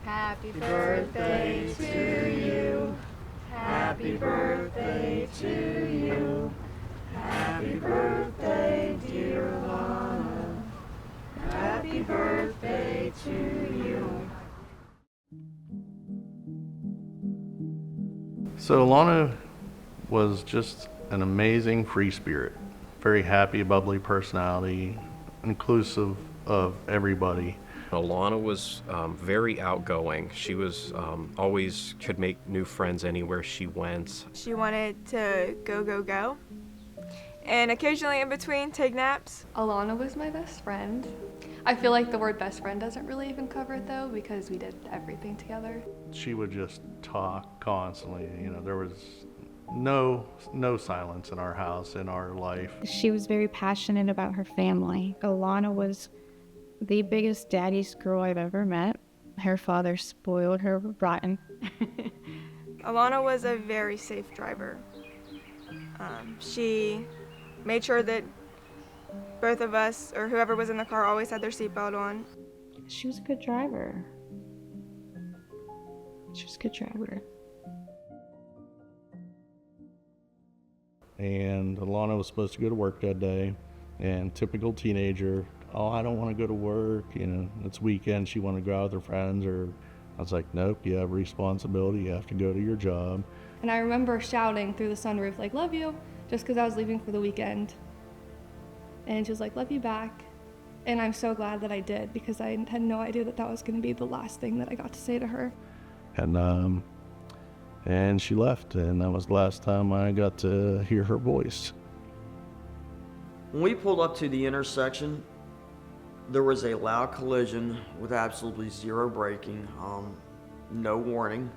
Happy birthday to you. Happy birthday to you. Happy birthday, dear Alana. Happy birthday to you. So Alana was just an amazing free spirit, very happy, bubbly personality, inclusive of everybody. Alana was very outgoing. She was always could make new friends anywhere she went. She wanted to go, and occasionally in between take naps. Alana was my best friend. I feel like the word best friend doesn't really even cover it though, because we did everything together. She would just talk constantly. There was no silence in our house, in our life. She was very passionate about her family. Alana was the biggest daddy's girl I've ever met. Her father spoiled her rotten. Alana was a very safe driver. She made sure that both of us, or whoever was in the car, always had their seatbelt on. She was a good driver. She was a good driver. And Alana was supposed to go to work that day, and typical teenager, oh, I don't want to go to work, it's weekend, she wanted to go out with her friends, or I was like, nope, you have a responsibility, you have to go to your job. And I remember shouting through the sunroof, like, love you, just because I was leaving for the weekend. And she was like, love you back. And I'm so glad that I did, because I had no idea that was going to be the last thing that I got to say to her. And she left, and that was the last time I got to hear her voice. When we pulled up to the intersection, there was a loud collision with absolutely zero braking, no warning.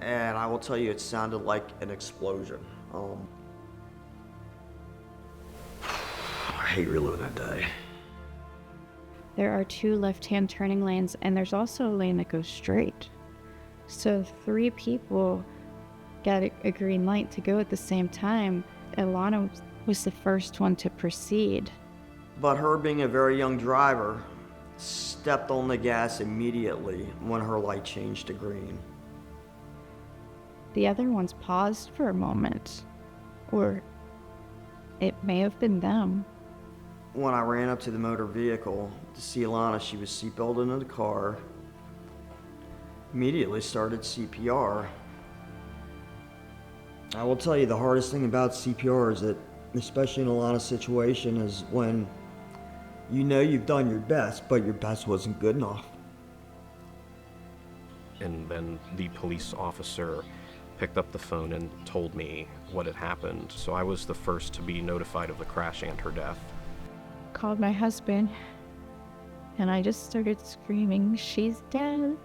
And I will tell you, it sounded like an explosion. I hate reliving that day. There are 2 left-hand turning lanes, and there's also a lane that goes straight. So 3 people got a green light to go at the same time. Alana was the first one to proceed. But her being a very young driver, stepped on the gas immediately when her light changed to green. The other ones paused for a moment, or it may have been them. When I ran up to the motor vehicle to see Alana, she was seatbelted into the car, immediately started CPR. I will tell you, the hardest thing about CPR is that, especially in Alana's situation, is when you know you've done your best, but your best wasn't good enough. And then the police officer picked up the phone and told me what had happened. So I was the first to be notified of the crash and her death. Called my husband, and I just started screaming, she's dead.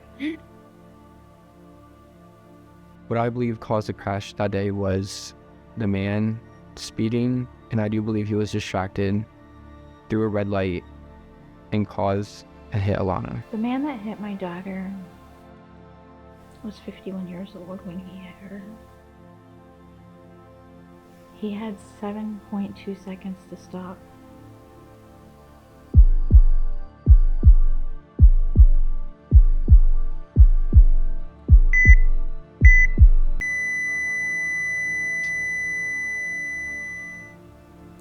What I believe caused the crash that day was the man speeding, and I do believe he was distracted through a red light and caused a hit Alana. The man that hit my daughter was 51 years old when he hit her. He had 7.2 seconds to stop.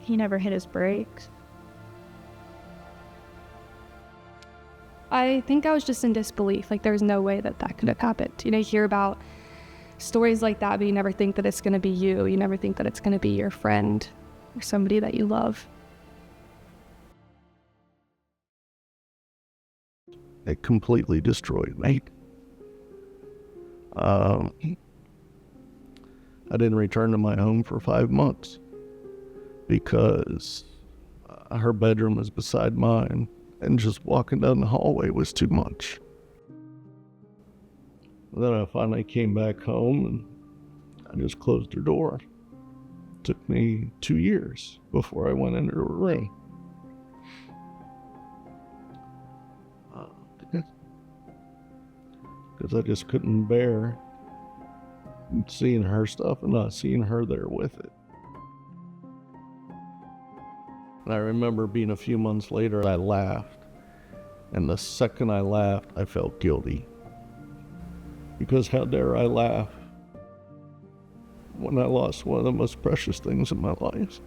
He never hit his brakes. I think I was just in disbelief. Like, there's no way that could have happened. You hear about stories like that, but you never think that it's going to be you. You never think that it's going to be your friend or somebody that you love. It completely destroyed me. I didn't return to my home for 5 months because her bedroom was beside mine, and just walking down the hallway was too much. Then I finally came back home, and I just closed her door. It took me 2 years before I went into her room. Because I just couldn't bear seeing her stuff and not seeing her there with it. And I remember being a few months later, I laughed And the second I laughed, I felt guilty. Because how dare I laugh when I lost one of the most precious things in my life?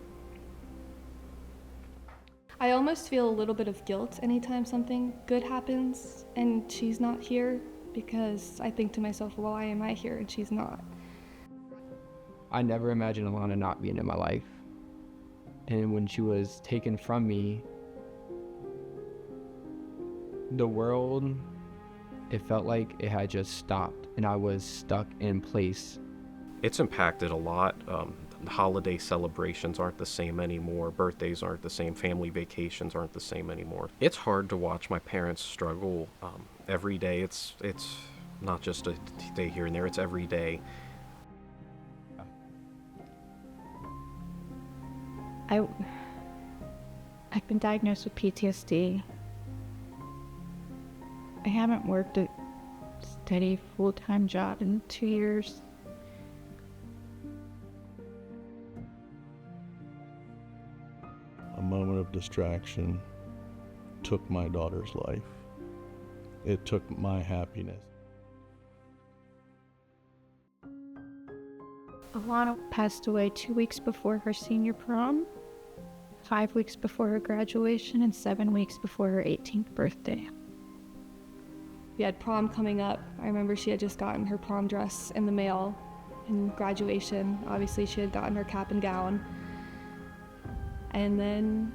I almost feel a little bit of guilt anytime something good happens and she's not here, because I think to myself, well, why am I here and she's not? I never imagined Alana not being in my life. And when she was taken from me, the world, it felt like it had just stopped and I was stuck in place. It's impacted a lot. Holiday celebrations aren't the same anymore. Birthdays aren't the same. Family vacations aren't the same anymore. It's hard to watch my parents struggle every day. It's not just a day here and there. It's every day. I've been diagnosed with PTSD. I haven't worked a steady full-time job in 2 years. A moment of distraction took my daughter's life. It took my happiness. Alana passed away 2 weeks before her senior prom, 5 weeks before her graduation, and 7 weeks before her 18th birthday. We had prom coming up. I remember she had just gotten her prom dress in the mail, and graduation. Obviously, she had gotten her cap and gown. And then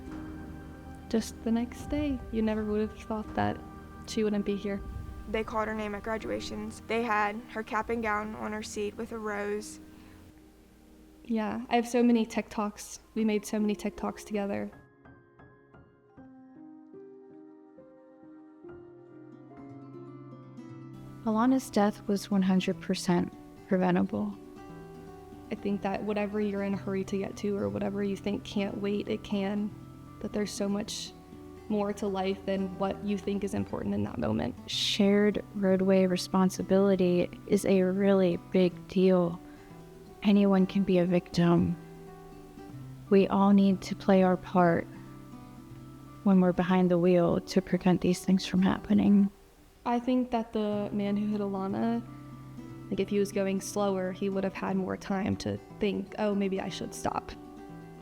just the next day, you never would have thought that she wouldn't be here. They called her name at graduations. They had her cap and gown on her seat with a rose. Yeah, I have so many TikToks. We made so many TikToks together. Alana's death was 100% preventable. I think that whatever you're in a hurry to get to, or whatever you think can't wait, it can. That there's so much more to life than what you think is important in that moment. Shared roadway responsibility is a really big deal. Anyone can be a victim. We all need to play our part when we're behind the wheel to prevent these things from happening. I think that the man who hit Alana, like if he was going slower, he would have had more time to think, oh, maybe I should stop.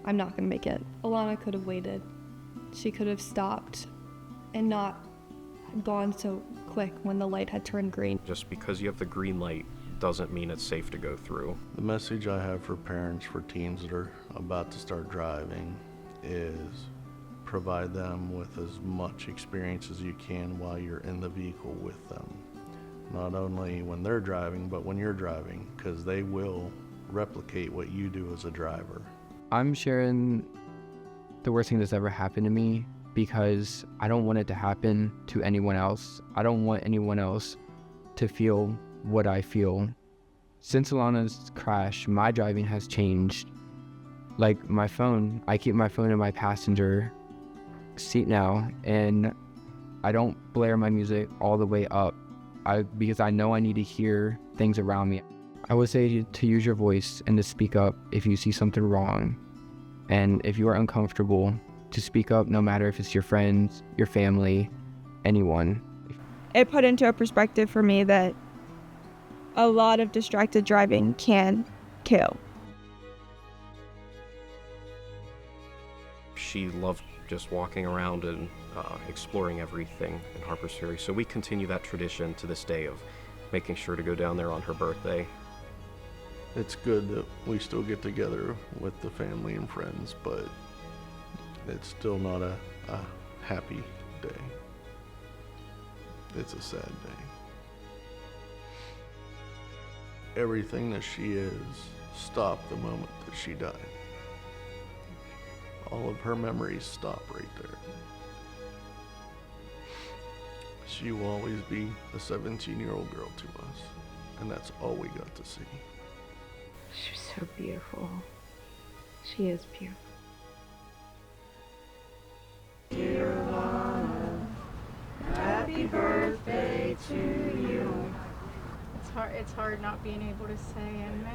I'm not gonna make it. Alana could have waited. She could have stopped and not gone so quick when the light had turned green. Just because you have the green light doesn't mean it's safe to go through. The message I have for parents, for teens that are about to start driving, is provide them with as much experience as you can while you're in the vehicle with them. Not only when they're driving, but when you're driving, because they will replicate what you do as a driver. I'm sharing the worst thing that's ever happened to me because I don't want it to happen to anyone else. I don't want anyone else to feel what I feel. Since Alana's crash, my driving has changed. Like my phone, I keep my phone in my passenger seat now, and I don't blare my music all the way up because I know I need to hear things around me. I would say to use your voice and to speak up if you see something wrong. And if you are uncomfortable, to speak up, no matter if it's your friends, your family, anyone. It put into a perspective for me that a lot of distracted driving can kill. She loved just walking around and exploring everything in Harpers Ferry. So we continue that tradition to this day of making sure to go down there on her birthday. It's good that we still get together with the family and friends, but it's still not a happy day. It's a sad day. Everything that she is stopped the moment that she died. All of her memories stop right there. She will always be a 17-year-old girl to us, and that's all we got to see. She's so beautiful. She is beautiful. Dear Alana, happy birthday to you. It's hard not being able to say, and